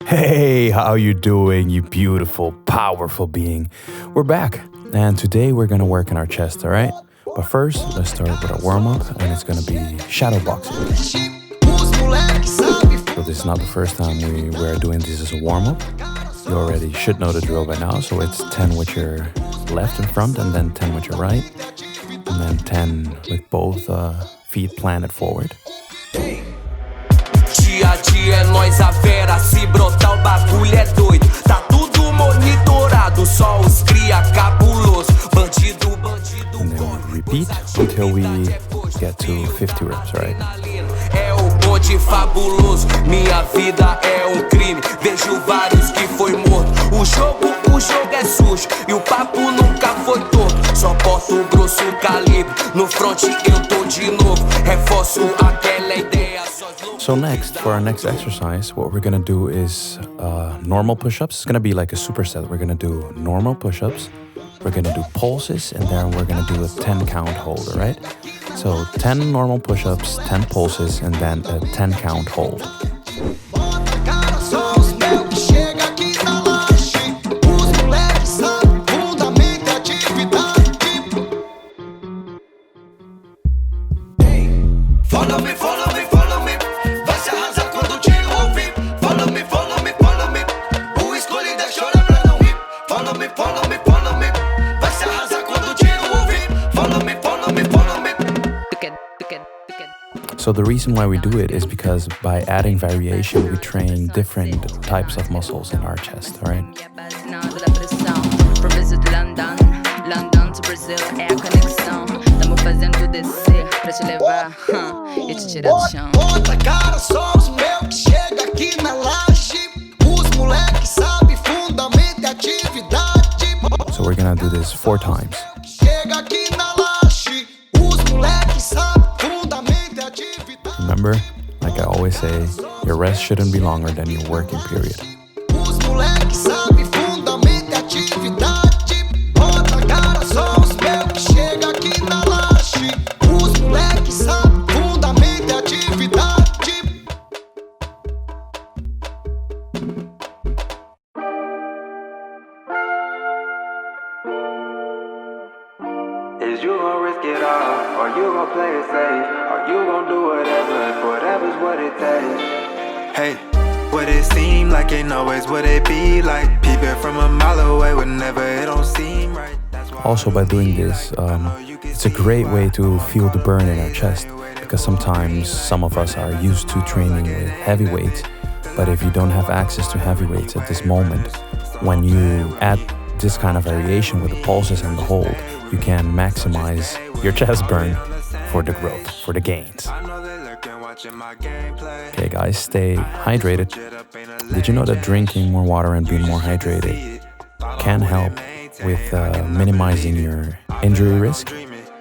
Hey, how you doing, you beautiful, powerful being? We're back, and today we're gonna work on our chest, all right? But first, let's start with a warm-up, and it's gonna be shadow boxing. So this is not the first time we're doing this as a warm-up. You already should know the drill by now, so it's 10 with your left in front, and then 10 with your right, and then 10 with both feet planted forward. Dia a dia é nós a vera, se brotar o bagulho é doido. Tá tudo monitorado, só os cria cabuloso. Bandido. And then we repeat until we get to 50 reps, right? É o bonde fabuloso, minha vida é crime. Vejo vários que foi morto. O jogo é sujo e o papo nunca foi torto. Só porto grosso calibre, no front eu tô de novo. Reforço aquela ideia. So next, for our next exercise, what we're gonna do is normal push-ups. It's gonna be like a superset. We're gonna do normal push-ups, we're gonna do pulses, and then we're gonna do a 10 count hold, all right? So 10 normal push-ups, 10 pulses, and then a 10 count hold. So the reason why we do it is because by adding variation, we train different types of muscles in our chest, all right? London to Brazil é a conexão. Tamo fazendo descer pra te levar e te tirar do chão. Outra cara, só os meus que chega aqui na laje. Os moleques sabem fundamento e atividade. So we're gonna do this 4 times. Chega aqui na laje. Os moleques sabem fundamento e atividade. Remember, like I always say, your rest shouldn't be longer than your working period. Os moleques sabem fundamento e atividade. Is you gon' risk it all, or you gon' play it safe, or you gon' do whatever, if whatever's what it takes. Hey, what it seem like ain't always what it be like. Peeping from a mile away whenever it don't seem right. Also, by doing this, it's a great way to feel the burn in our chest, because sometimes some of us are used to training with heavy weights, but if you don't have access to heavy weights at this moment, when you add this kind of variation with the pulses and the hold, you can maximize your chest burn for the growth, for the gains. Okay guys, stay hydrated. Did you know that drinking more water and being more hydrated can help with minimizing your injury risk?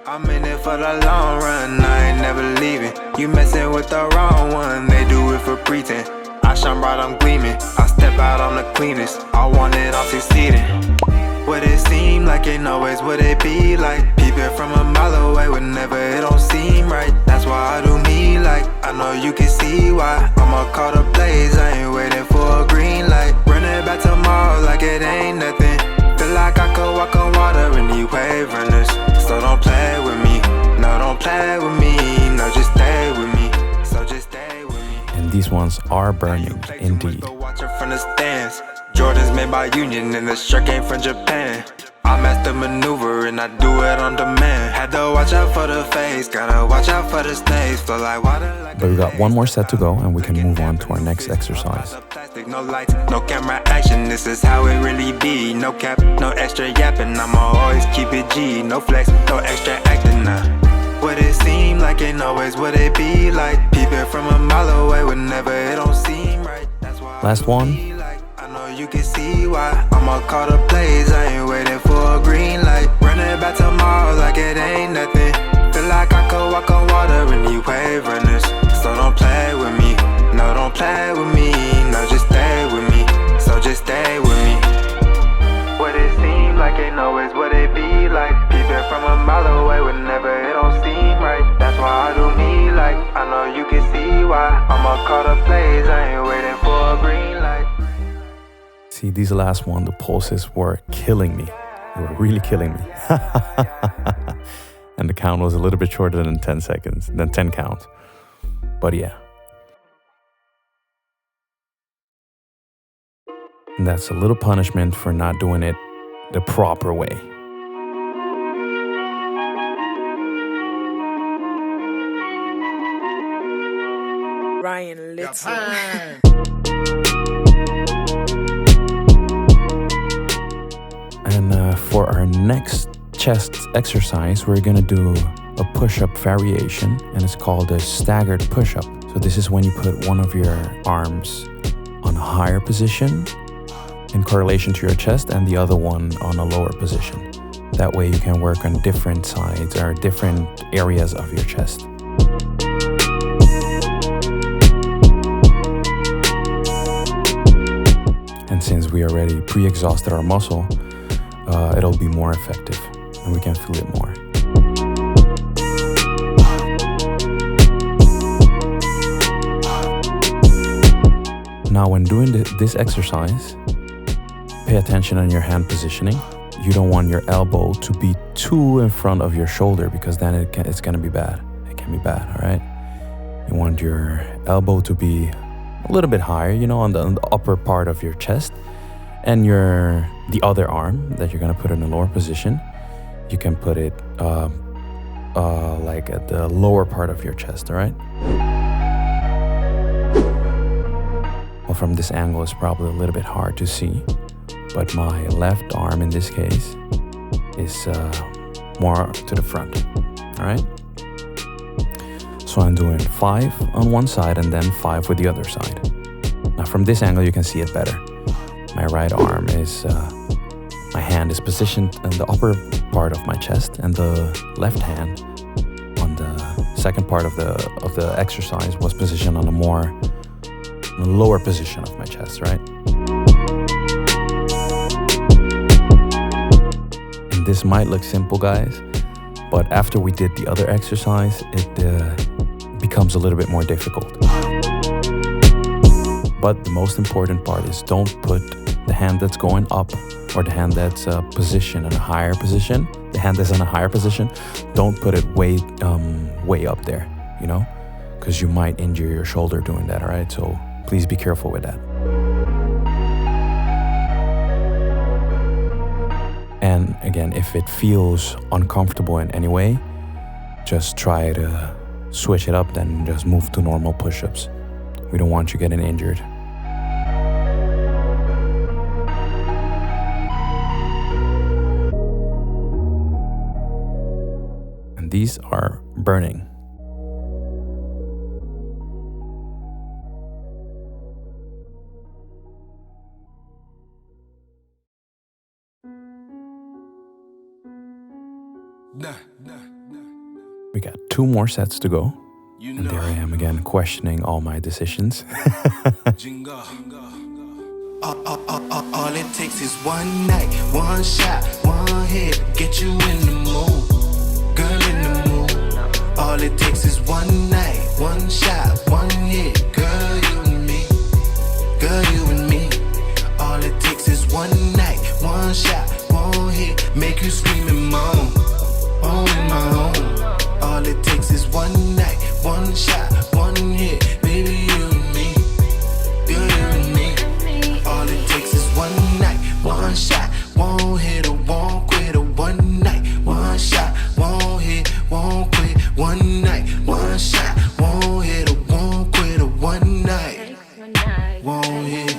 I'm in it for the long run, I ain't never leaving. You messing with the wrong one, they do it for pretense. I shine bright, I'm gleaming. I step out on the cleanest. I want it, I'm succeeding. What it seem like ain't always what it be like. Peeping from a mile away whenever it don't seem right. That's why I do me like. I know you can see why. I'ma call the plays, I ain't waiting for a green light. Running back tomorrow like it ain't nothing. Feel like I could walk on water in these wave runners. So don't play with me. No, don't play with me. No, just stay with me. So just stay with me. And these ones are burning, indeed. Watching from the stands. Jordans made by Union and the shirt came from Japan. I master maneuver and I do it on demand. Had to watch out for the face, gotta watch out for the snakes. Flow like water like. But we got one more set to go and we can move on to our next exercise. No lights, no camera action, this is how it really be. No cap, no extra yapping, I'ma always keep it G. No flex, no extra acting now. What it seem like ain't always what it be like. Peeping from a mile away whenever it don't seem right. That's why Last one. I know you can see why. I'ma call the plays, I ain't waiting for a green light. Running back tomorrow like it ain't nothing. Feel like I could walk on water in these wave runners. So don't play with me, no, don't play with me. No, just stay with me, so just stay with me. What it seem like ain't always what it be like. Peeping from a mile away whenever it don't seem right. That's why I do me like. I know you can see why. I'ma call the plays, I ain't waiting for a green light. See, these last one, the pulses were killing me. They were really killing me. And the count was a little bit shorter than 10 seconds, than 10 counts. But yeah. And that's a little punishment for not doing it the proper way. Ryan Little. And for our next chest exercise, we're gonna do a push-up variation, and it's called a staggered push-up. So this is when you put one of your arms on a higher position in correlation to your chest and the other one on a lower position. That way you can work on different sides or different areas of your chest. And since we already pre-exhausted our muscle, it'll be more effective and we can feel it more. Now when doing this exercise, pay attention on your hand positioning. You don't want your elbow to be too in front of your shoulder because then it's gonna be bad. It can be bad, all right? You want your elbow to be a little bit higher, on the upper part of your chest, and the other arm that you're gonna put in a lower position, you can put it like at the lower part of your chest, all right? Well, from this angle, it's probably a little bit hard to see, but my left arm in this case is more to the front, all right? So I'm doing 5 on one side and then 5 with the other side. Now from this angle, you can see it better. My right arm my hand is positioned in the upper part of my chest, and the left hand on the second part of the exercise was positioned on a lower position of my chest, right? And this might look simple, guys, but after we did the other exercise, it becomes a little bit more difficult. But the most important part is don't put the hand that's going up or the hand that's positioned in a higher position. The hand that's in a higher position, don't put it way up there, because you might injure your shoulder doing that, all right? So please be careful with that. And again, if it feels uncomfortable in any way, just try to switch it up, then just move to normal push-ups. We don't want you getting injured. And these are burning. We got 2 more sets to go. And there I am again questioning all my decisions. All it takes is one night, one shot, one hit, get you in the mood, girl in the mood. All it takes is one night, one shot, one hit, girl you and me, girl you and me. All it takes is one night, one shot, one hit, make you scream and moan, oh in my home. All it takes is one night, one shot, one hit, baby you and me, girl you and me. All it takes is one night, one shot, one hit, or one quit, or one night, one shot, one hit, one quit, one night, one shot, one hit, or one quit, or one night, one hit.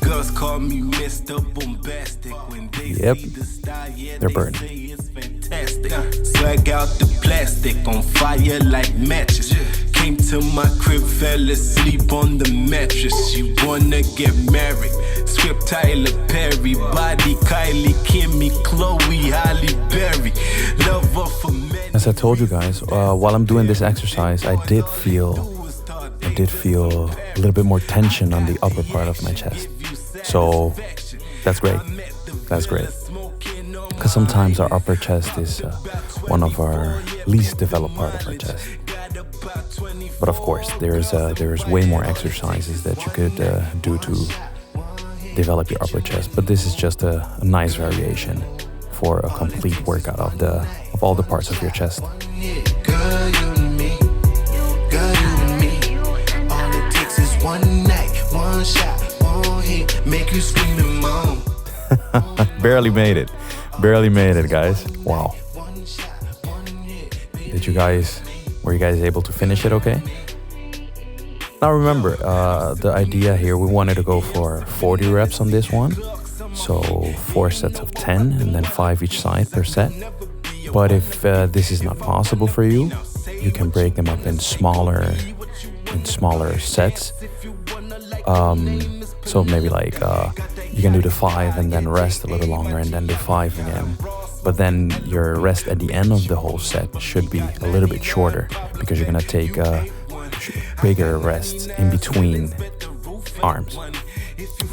Girls call me Mr. Bombastic when they Yep, see the style, yeah, they're they burning. say it's fantastic. Swag out the plastic on fire like matches. Came to my crib, fell asleep on the mattress. You wanna get married? Script Tyler Perry, body Kylie, Kimmy, Chloe, Halle Berry. Love her for men. As I told you guys, while I'm doing this exercise, I did feel a little bit more tension on the upper part of my chest. So that's great. That's great. Because sometimes our upper chest is one of our least developed part of our chest. But of course, there's way more exercises that you could do to develop your upper chest. But this is just a nice variation for a complete workout of all the parts of your chest. Girl, you and me. Girl, you and me. All it takes is one night, one shot, one hit, make you scream and moan. Barely made it. Barely made it, guys. Wow. Were you guys able to finish it okay? Now remember, the idea here, we wanted to go for 40 reps on this one. So 4 sets of 10 and then 5 each side per set. But if this is not possible for you, you can break them up in smaller sets. So maybe like you can do the 5 and then rest a little longer and then do 5 again. But then your rest at the end of the whole set should be a little bit shorter because you're gonna take bigger rests in between arms.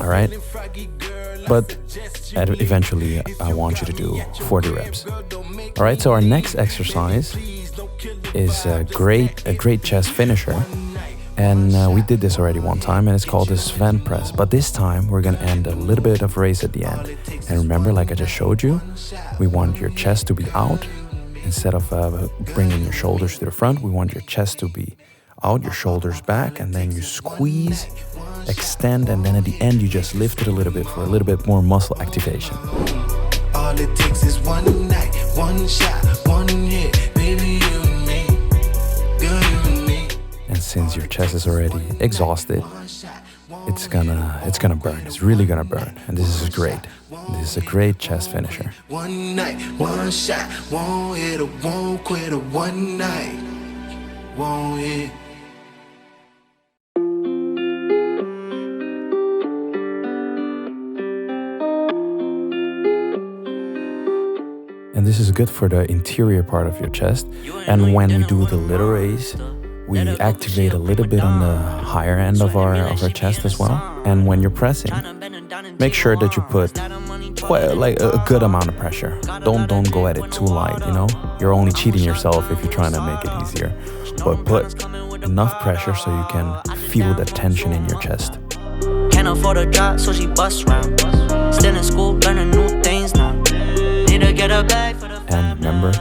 All right? But eventually I want you to do 40 reps. All right, so our next exercise is a great chest finisher. And we did this already one time, and it's called the Sven press. But this time, we're gonna end a little bit of raise at the end. And remember, like I just showed you, we want your chest to be out. Instead of bringing your shoulders to the front, we want your chest to be out, your shoulders back, and then you squeeze, extend, and then at the end, you just lift it a little bit for a little bit more muscle activation. All it takes is one night, one shot, one hit, baby, you and me. Girl, you and me. And since your chest is already exhausted, it's gonna burn. It's really gonna burn. And this is great. This is a great chest finisher. One night, one shot, won't hit or won't quit or one night, won't hit. And this is good for the interior part of your chest. And when we do the little raise, we activate a little bit on the higher end of our chest as well. And when you're pressing, make sure that you put like a good amount of pressure. Don't go at it too light, you know? You're only cheating yourself if you're trying to make it easier. But put enough pressure so you can feel the tension in your chest. Can't afford a job, so she busts round. Still in school, learning new things now. Need to get her back for the And remember,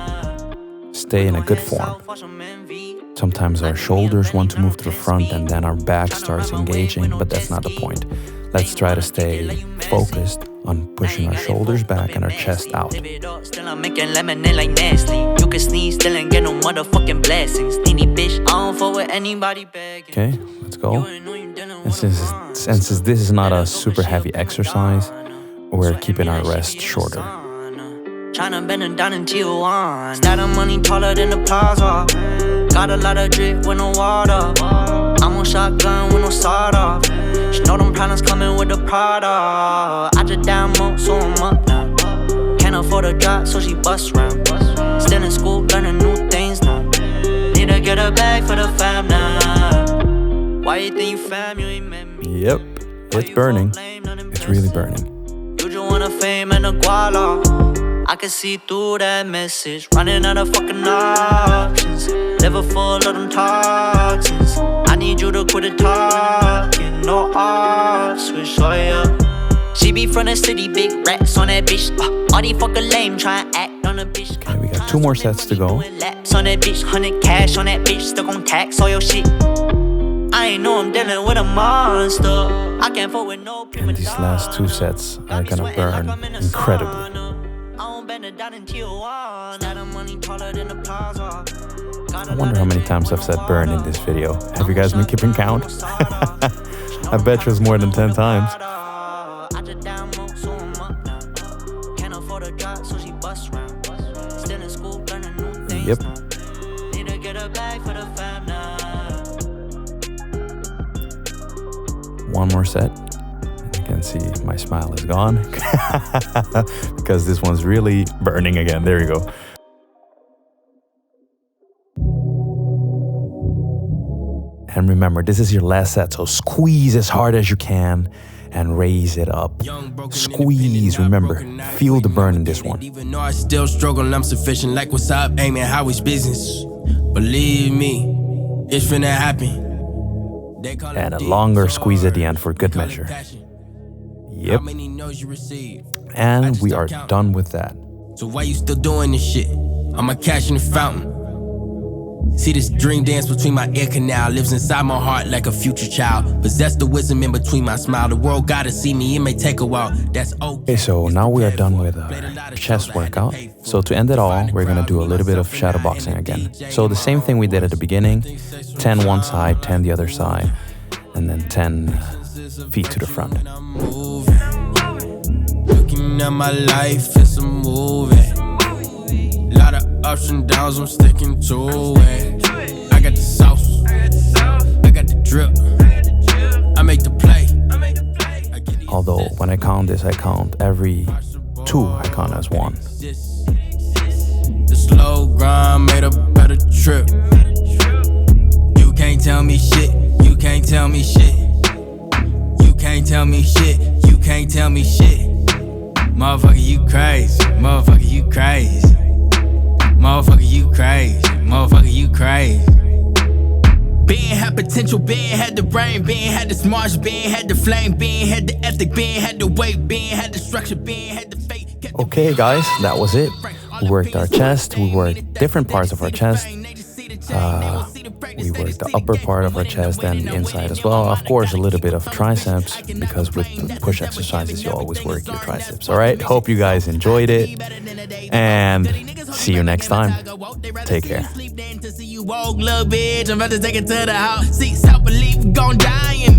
stay in a good form. Sometimes our shoulders want to move to the front and then our back starts engaging, but that's not the point. Let's try to stay focused on pushing our shoulders back and our chest out. Still I'm making lemonade like Nestle. You can sneeze, still ain't get no motherfucking blessings. Needy bitch, I don't fuck with anybody begging. Okay, let's go. And since this is not a super heavy exercise, we're keeping our rest shorter. Tryna bend it down in Tijuana. Stack of money taller than the plaza. Got a lot of drip with no water. I'm on shotgun with no sawed off. She know them problems coming with the Prada. I just download, so I'm up now. Can't afford a job, so she busts round. Still in school, learning new things now. Need to get her back for the fam now. Why you think you fam, you ain't met me? Yep, it's burning. It's really burning. You just want a fame and a guala. I can see through that message. Running out of fucking options. Liver full of them toxins. I need you to quit the talking. No off switch, oh yeah. She be from the city, big racks on that bitch. All these fucking lame try and act on a bitch. Okay, we got 2 more sets to go. Laps on that bitch, 100 cash on that bitch. Stuck on tax, all your shit. I ain't know I'm dealing with a monster. I can't fuck with no. And these last 2 sets are gonna burn incredibly. I wonder how many times I've said burn in this video. Have you guys been keeping count? I bet you it's more than 10 times. Yep. One more set. You can see my smile is gone because this one's really burning again. There you go. And remember, this is your last set, so squeeze as hard as you can and raise it up. Squeeze, remember, feel the burn in this one. Even though I still struggle, I'm sufficient. Like what's up, aiming how it's business. Believe me, it's finna happen. And a longer squeeze at the end for good measure. Yep. How many no's you receive? And we are done with that. So why you still doing this shit? I'ma cash in the fountain. See this dream dance between my ear canal, lives inside my heart like a future child. Possess the wisdom in between my smile. The world gotta see me, it may take a while. That's okay. Okay, so now we are done with our chest workout. So to end it all, we're gonna do a little bit of shadow boxing again. So the same thing we did at the beginning, 10 one side, 10 the other side, and then 10 feet to the front. Looking at my life, it's a movie. Lot of ups and downs, I'm sticking to it. I got the sauce, I got the drip, I make the play. Although when I count this, I count every 2, I count as 1. The slow grind made a better trip. You can't tell me shit, you can't tell me shit. You can't tell me shit, you can't tell me shit. Motherfucker, you crazy, motherfucker, you crazy. Motherfucker, you crazy. Motherfucker, you crazy. Ben had potential, Ben had the brain, Ben had the smarts, Ben had the flame, Ben had the ethic, Ben had the weight, Ben had the structure, Ben had the faith. Okay, guys, that was it. We worked our chest, we worked different parts of our chest. We worked the upper part of our chest and the inside as well. Of course, a little bit of triceps, because with push exercises, you always work your triceps. All right, hope you guys enjoyed it, and see you next time. Take care. I'm about to take it to the house. See, self-belief gon' die in me.